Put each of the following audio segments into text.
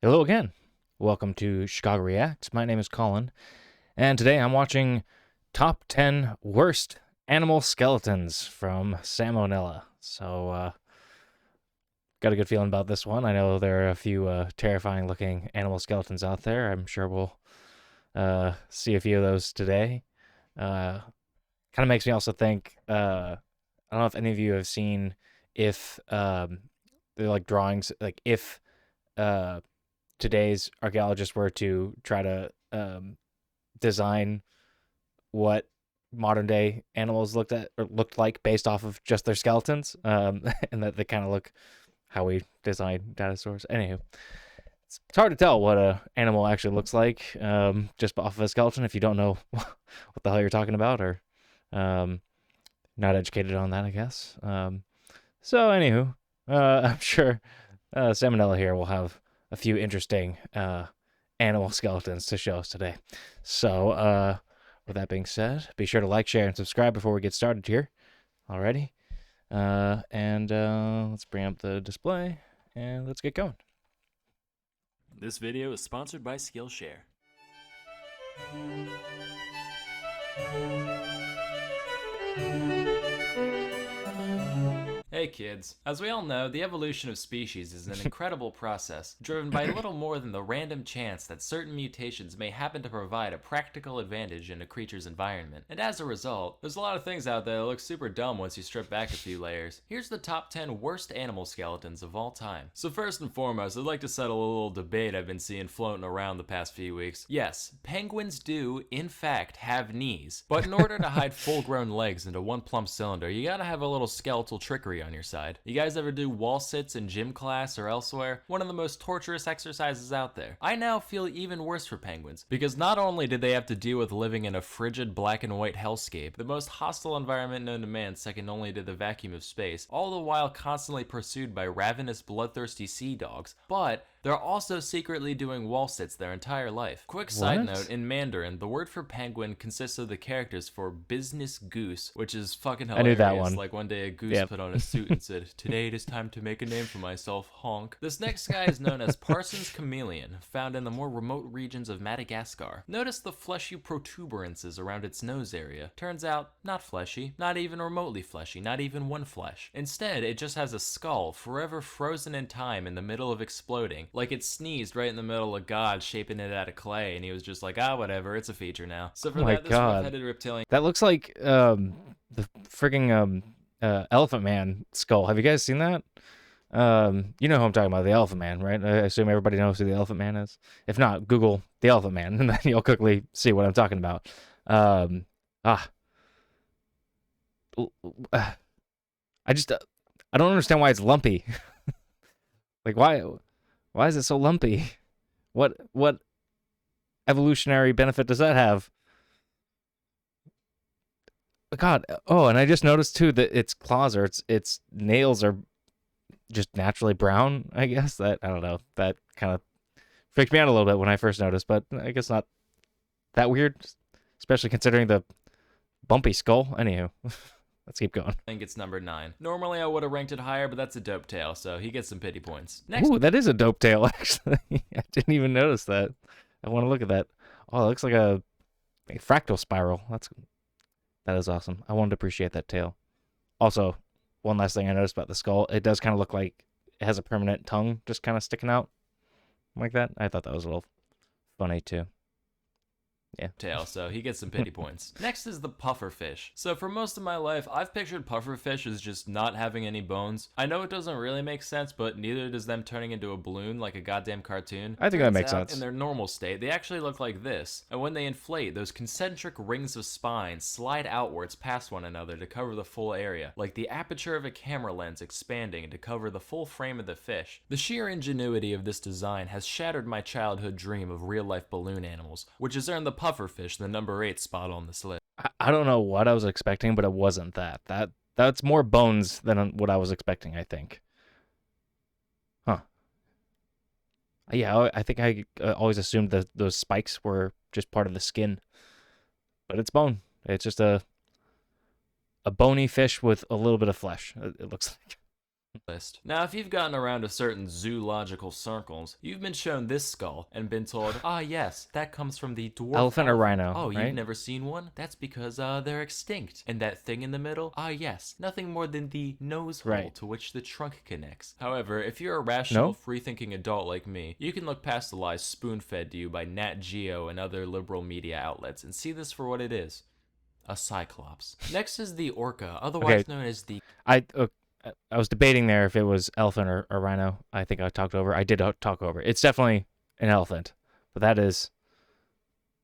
Hello again. Welcome to Chicago Reacts. My name is Colin, and today I'm watching Top 10 Worst Animal Skeletons from Salmonella. So, got a good feeling about this one. I know there are a few terrifying looking animal skeletons out there. I'm sure we'll see a few of those today. Kind of makes me also think, I don't know if any of you have seen if they're like drawings, like if uh, today's archaeologists were to try to design what modern day animals looked like based off of just their skeletons, and that they kind of look how we design dinosaurs. Anywho, it's hard to tell what a animal actually looks like just off of a skeleton if you don't know what the hell you're talking about, or not educated on that, I guess. So anywho, I'm sure Salmonella here will have a few interesting animal skeletons to show us today. So, with that being said, be sure to like, share, and subscribe before we get started here. Alrighty. Let's bring up the display, and let's get going. This video is sponsored by Skillshare. Hey kids, as we all know, the evolution of species is an incredible process, driven by little more than the random chance that certain mutations may happen to provide a practical advantage in a creature's environment. And as a result, there's a lot of things out there that look super dumb once you strip back a few layers. Here's the top 10 worst animal skeletons of all time. So first and foremost, I'd like to settle a little debate I've been seeing floating around the past few weeks. Yes, penguins do, in fact, have knees, but in order to hide full-grown legs into one plump cylinder, you gotta have a little skeletal trickery on your side. You guys ever do wall sits in gym class or elsewhere? One of the most torturous exercises out there. I now feel even worse for penguins, because not only did they have to deal with living in a frigid black and white hellscape, the most hostile environment known to man second only to the vacuum of space, all the while constantly pursued by ravenous bloodthirsty sea dogs, but they're also secretly doing wall sits their entire life. Quick side note, in Mandarin, the word for penguin consists of the characters for business goose, which is fucking hilarious. I knew that one. Like one day a goose put on a suit and said, "Today it is time to make a name for myself, honk." This next guy is known as Parsons chameleon, found in the more remote regions of Madagascar. Notice the fleshy protuberances around its nose area. Turns out, not fleshy, not even remotely fleshy, not even one flesh. Instead, it just has a skull forever frozen in time in the middle of exploding, like it sneezed right in the middle of God shaping it out of clay, and he was just like, whatever, it's a feature now. So for that, this rough-headed reptilian... That looks like the frigging Elephant Man skull. Have you guys seen that? You know who I'm talking about, the Elephant Man, right? I assume everybody knows who the Elephant Man is. If not, Google the Elephant Man, and then you'll quickly see what I'm talking about. I don't understand why it's lumpy. Like, why is it so lumpy? What evolutionary benefit does that have? God, oh, and I just noticed too that its claws or its nails are just naturally brown, I guess. I don't know. That kind of freaked me out a little bit when I first noticed, but I guess not that weird, especially considering the bumpy skull. Anywho. Let's keep going. I think it's number 9. Normally I would have ranked it higher, but that's a dope tail, so he gets some pity points. Next. Ooh, that is a dope tail, actually. I didn't even notice that. I want to look at that. Oh, it looks like a fractal spiral. That is awesome. I wanted to appreciate that tail. Also, one last thing I noticed about the skull, it does kind of look like it has a permanent tongue just kind of sticking out like that. I thought that was a little funny, too. Yeah. Tail, so he gets some pity points. Next is the pufferfish. So for most of my life, I've pictured pufferfish as just not having any bones. I know it doesn't really make sense, but neither does them turning into a balloon like a goddamn cartoon. I think that makes sense. In their normal state, they actually look like this. And when they inflate, those concentric rings of spine slide outwards past one another to cover the full area, like the aperture of a camera lens expanding to cover the full frame of the fish. The sheer ingenuity of this design has shattered my childhood dream of real-life balloon animals, which has earned the pufferfish the number 8 spot on this list. I don't know what I was expecting, but it wasn't that. That's more bones than what I was expecting, I think. Huh. Yeah, I think I always assumed that those spikes were just part of the skin. But it's bone. It's just a bony fish with a little bit of flesh, it looks like. list. Now, if you've gotten around to certain zoological circles, you've been shown this skull and been told, ah yes, that comes from the dwarf Elephant or rhino, Oh, right? you've never seen one? That's because they're extinct. And that thing in the middle? Ah yes, nothing more than the nose hole Right. to which the trunk connects. However, if you're a rational, No? free-thinking adult like me, you can look past the lies spoon-fed to you by Nat Geo and other liberal media outlets and see this for what it is. A cyclops. Next is the orca, otherwise Okay. known as the I was debating there if it was elephant or rhino. I think I talked over. I did talk over. It's definitely an elephant, but that is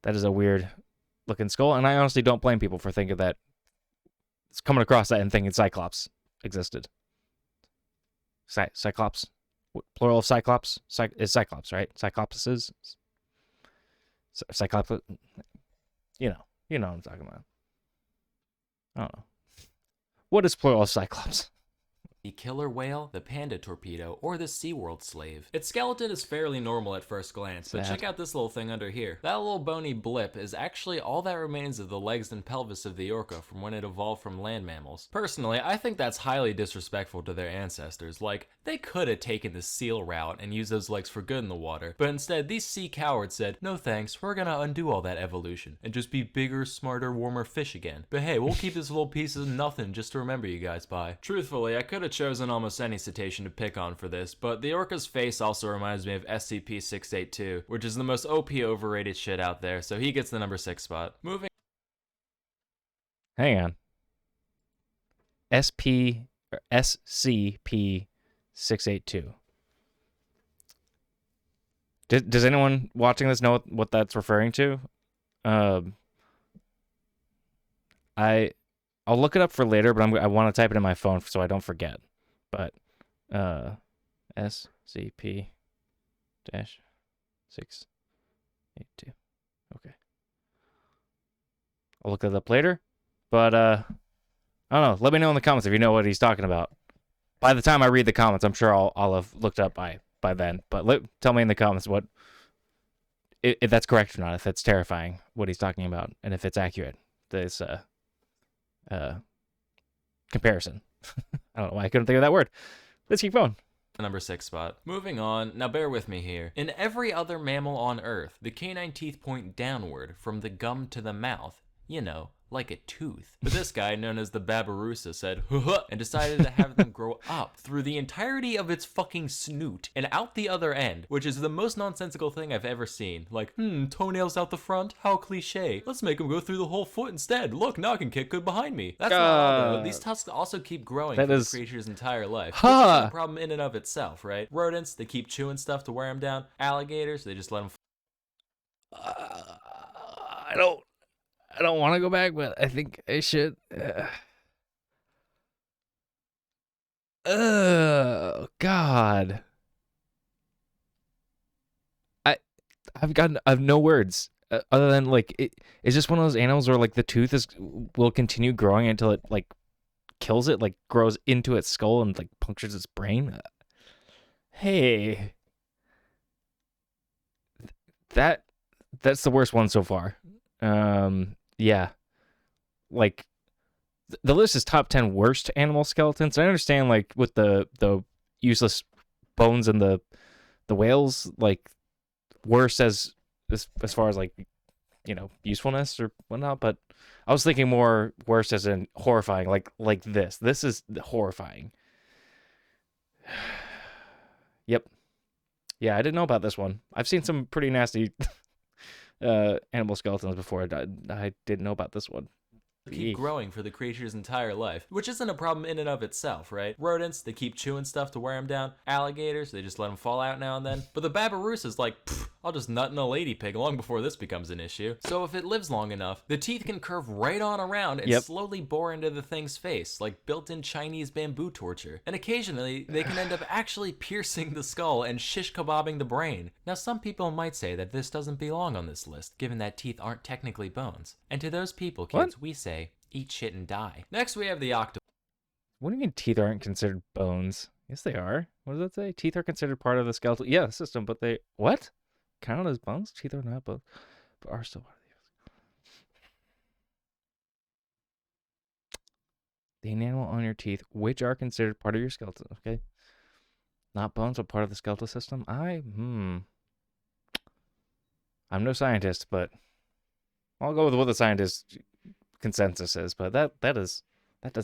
a weird looking skull, and I honestly don't blame people for thinking that. It's coming across that and thinking Cyclops existed. Cyclops, plural of Cyclops is Cyclops, right? Cyclopses, Cyclops. You know what I'm talking about. I don't know. What is plural of Cyclops? the killer whale, the panda torpedo, or the SeaWorld slave. Its skeleton is fairly normal at first glance, but check out this little thing under here. That little bony blip is actually all that remains of the legs and pelvis of the orca from when it evolved from land mammals. Personally, I think that's highly disrespectful to their ancestors. Like, they could have taken the seal route and used those legs for good in the water, but instead these sea cowards said, no thanks, we're gonna undo all that evolution and just be bigger, smarter, warmer fish again. But hey, we'll keep this little piece of nothing just to remember you guys by. Truthfully, I could have chosen almost any cetacean to pick on for this, but the orca's face also reminds me of SCP-682, which is the most OP overrated shit out there, so he gets the number 6 spot. Moving. Hang on. SCP-682. Does anyone watching this know what that's referring to? I'll look it up for later, but I want to type it in my phone so I don't forget. But SCP-682. Okay. I'll look it up later. But I don't know. Let me know in the comments if you know what he's talking about. By the time I read the comments, I'm sure I'll have looked up by then. But tell me in the comments what if that's correct or not, if it's terrifying what he's talking about, and if it's accurate. This comparison. I don't know why I couldn't think of that word. Let's keep going. Number 6 spot. Moving on, now bear with me here. In every other mammal on Earth, the canine teeth point downward from the gum to the mouth. You know, like a tooth. But this guy, known as the Babirusa, said, "Huh," and decided to have them grow up through the entirety of its fucking snoot and out the other end, which is the most nonsensical thing I've ever seen. Like, toenails out the front? How cliche. Let's make them go through the whole foot instead. Look, now I can kick good behind me. That's not all though. These tusks also keep growing for the creature's entire life. Which is a problem in and of itself, right? Rodents, they keep chewing stuff to wear them down. Alligators, they just let them I don't want to go back, but I think I should. Oh God. I have no words other than like it's just one of those animals where like the tooth will continue growing until it like kills it, like grows into its skull and like punctures its brain. Hey, that's the worst one so far. Yeah, like the list is top 10 worst animal skeletons. I understand like with the useless bones and the whales, like worse as far as like, you know, usefulness or whatnot, but I was thinking more worse as in horrifying, like this is horrifying. Yep. Yeah, I didn't know about this one. I've seen some pretty nasty animal skeletons before. I didn't know about this one. keep growing for the creature's entire life, which isn't a problem in and of itself, right? Rodents, they keep chewing stuff to wear them down. Alligators, they just let them fall out now and then. But the Babirusa's like, I'll just nut in a lady pig long before this becomes an issue. So if it lives long enough, the teeth can curve right on around and slowly bore into the thing's face, like built-in Chinese bamboo torture. And occasionally, they can end up actually piercing the skull and shish kebabbing the brain. Now, some people might say that this doesn't belong on this list, given that teeth aren't technically bones. And to those people, kids, we say, eat shit and die. Next, we have the octopus. What do you mean teeth aren't considered bones? Yes, they are. What does that say? Teeth are considered part of the skeletal system, but they what? Count as bones? Teeth are not bones, but are still part of The enamel on your teeth, which are considered part of your skeleton. Okay. Not bones, but part of the skeletal system. I'm no scientist, but I'll go with what the scientist consensus is. But that does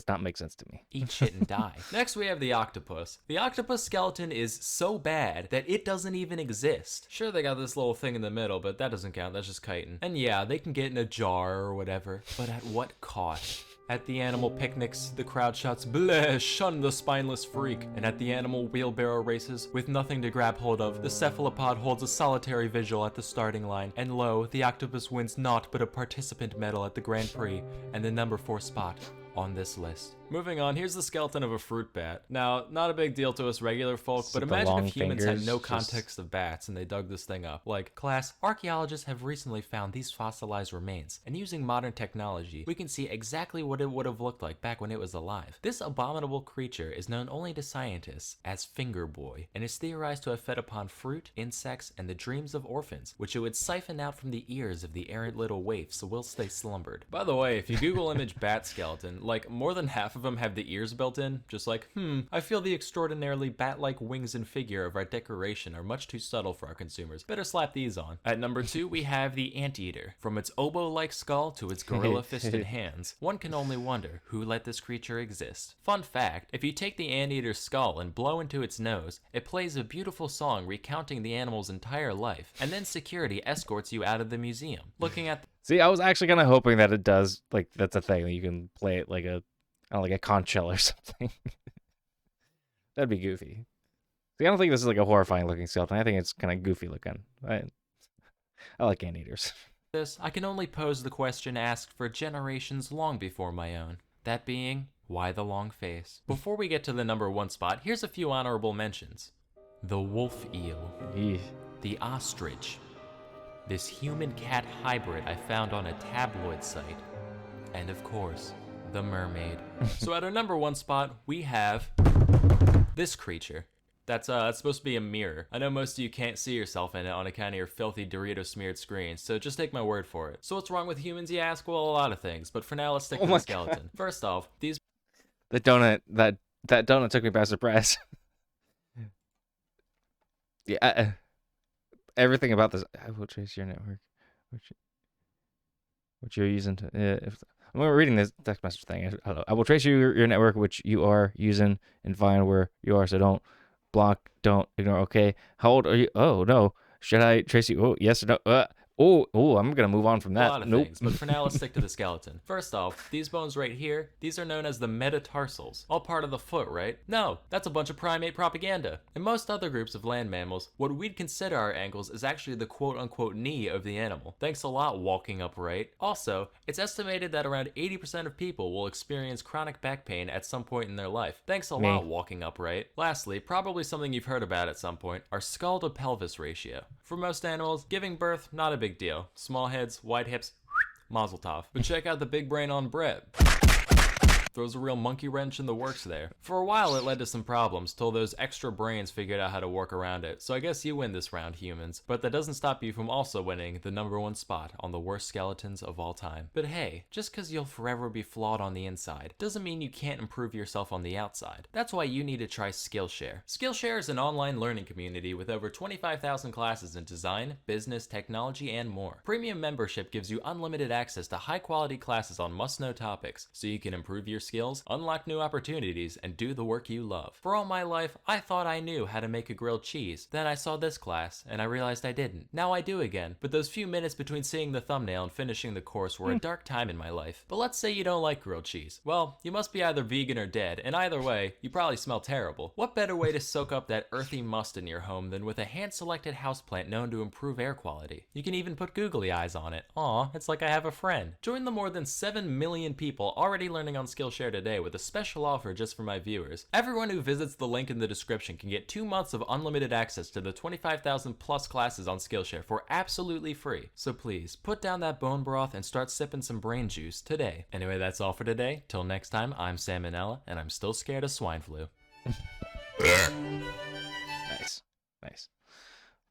not make sense to me. Eat shit and die. Next, we have the octopus. The octopus skeleton is so bad that it doesn't even exist. Sure, they got this little thing in the middle, but that doesn't count. That's just chitin. And yeah, they can get in a jar or whatever, but at what cost? At the animal picnics, the crowd shouts, "Bleh, shun the spineless freak." And at the animal wheelbarrow races, with nothing to grab hold of, the cephalopod holds a solitary vigil at the starting line. And lo, the octopus wins naught but a participant medal at the Grand Prix and the number 4 spot on this list. Moving on, here's the skeleton of a fruit bat. Now, not a big deal to us regular folk, but imagine if humans had no context of bats and they dug this thing up. Like, class, archaeologists have recently found these fossilized remains, and using modern technology, we can see exactly what it would have looked like back when it was alive. This abominable creature is known only to scientists as Finger Boy, and is theorized to have fed upon fruit, insects, and the dreams of orphans, which it would siphon out from the ears of the errant little waifs whilst they slumbered. By the way, if you Google image bat skeleton, like, more than half of them have the ears built in, just like, I feel the extraordinarily bat-like wings and figure of our decoration are much too subtle for our consumers. Better slap these on. At number 2, we have the anteater. From its oboe-like skull to its gorilla-fisted hands, one can only wonder who let this creature exist. Fun fact, if you take the anteater's skull and blow into its nose, it plays a beautiful song recounting the animal's entire life, and then security escorts you out of the museum. Looking at See, I was actually kind of hoping that it does, like, that's a thing that you can play it like a, I don't know, like a conch shell or something. That'd be goofy. See, I don't think this is like a horrifying looking skeleton. I think it's kind of goofy looking. I like anteaters. this, I can only pose the question asked for generations long before my own. That being, why the long face? Before we get to the number 1 spot, here's a few honorable mentions. The wolf eel. Eesh. The ostrich. This human-cat hybrid I found on a tabloid site. And of course, the mermaid. So at our number 1 spot, we have this creature. That's supposed to be a mirror. I know most of you can't see yourself in it on account of your filthy Dorito-smeared screen, so just take my word for it. So what's wrong with humans, you ask? Well, a lot of things, but for now, let's stick to the skeleton. God. First off, these... The donut, that donut took me by surprise. Yeah, everything about this, I will trace your network, which you're using to, if I'm reading this text message thing. I will trace your network, which you are using, and find where you are. So don't block, don't ignore. Okay. How old are you? Oh no. Should I trace you? Oh yes or no? I'm gonna move on from that. A lot of things, but for now, let's stick to the skeleton. First off, these bones right here, these are known as the metatarsals. All part of the foot, right? No, that's a bunch of primate propaganda. In most other groups of land mammals, what we'd consider our ankles is actually the quote-unquote knee of the animal. Thanks a lot, walking upright. Also, it's estimated that around 80% of people will experience chronic back pain at some point in their life. Thanks a lot, walking upright. Lastly, probably something you've heard about at some point, our skull to pelvis ratio. For most animals, giving birth, not a big deal. Small heads, wide hips, mazel tov. But check out the big brain on bread. Throws a real monkey wrench in the works there. For a while it led to some problems till those extra brains figured out how to work around it, so I guess you win this round, humans. But that doesn't stop you from also winning the number 1 spot on the worst skeletons of all time. But hey, just cause you'll forever be flawed on the inside, doesn't mean you can't improve yourself on the outside. That's why you need to try Skillshare. Skillshare is an online learning community with over 25,000 classes in design, business, technology, and more. Premium membership gives you unlimited access to high quality classes on must-know topics, so you can improve your skills, unlock new opportunities, and do the work you love. For all my life, I thought I knew how to make a grilled cheese. Then I saw this class, and I realized I didn't. Now I do again, but those few minutes between seeing the thumbnail and finishing the course were a dark time in my life. But let's say you don't like grilled cheese. Well, you must be either vegan or dead, and either way, you probably smell terrible. What better way to soak up that earthy must in your home than with a hand-selected houseplant known to improve air quality? You can even put googly eyes on it. Aw, it's like I have a friend. Join the more than 7 million people already learning on Skillshare today with a special offer just for my viewers. Everyone who visits the link in the description can get 2 months of unlimited access to the 25,000 plus classes on Skillshare for absolutely free. So please, put down that bone broth and start sipping some brain juice today. Anyway, that's all for today. Till next time, I'm Salmonella, and I'm still scared of swine flu. Nice.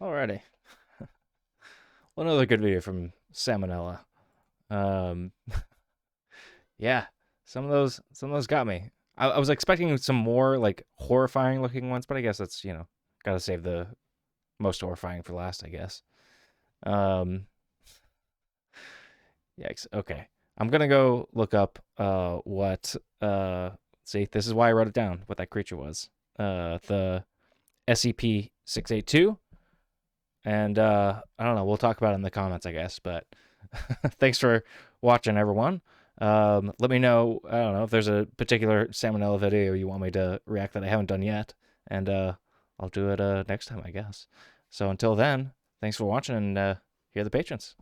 Alrighty. Well, another good video from Salmonella. Yeah. some of those got me. I was expecting some more like horrifying looking ones, but I guess that's gotta save the most horrifying for last, I guess. Um, Yikes. Okay, I'm gonna go look up what see, this is why I wrote it down. What that creature was. The SCP-682, and I don't know. We'll talk about it in the comments, I guess. But thanks for watching, everyone. Let me know. I don't know if there's a particular salmonella video you want me to react that I haven't done yet, and I'll do it next time, I guess. So until then, thanks for watching, and here are the patrons.